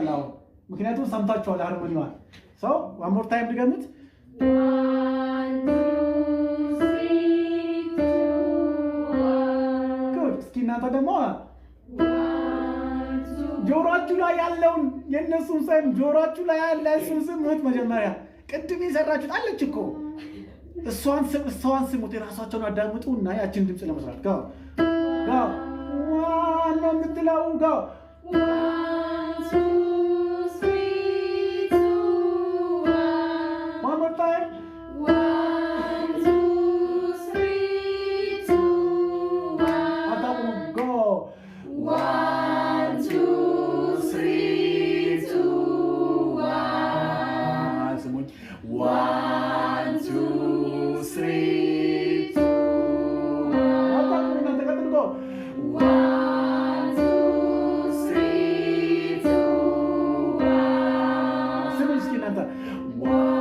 ይመጣል አሁን ምክንያቱም ሰምታችኋል ሃርሞኒዋን ሰው one more time ድገሙት 1 2 3 2 1 እስኪ እናንተ ደግሞ ጆሮአችሁ ላይ ያለውን የነሱን ስም ጆሮአችሁ ላይ ያለ እሱን ስሙት መጀመሪያ ቅድም የሰራችሁት አለች እኮ እሷን ስሙት የራሳቸውን አዳምጡና ያችን ድምጽ ለመስራት ጋር ዋና የምትለው ጋር 1 2 3 2 one more time 1 2 3 2 1 አታቁሙ go 1 2 3 2 1 ስሙኝ 1 2 3 2 አታቁሙ እናንተ ቀጥሉ go 1 2 3 2 1 ስሙኝ እስኪ እናንተ 1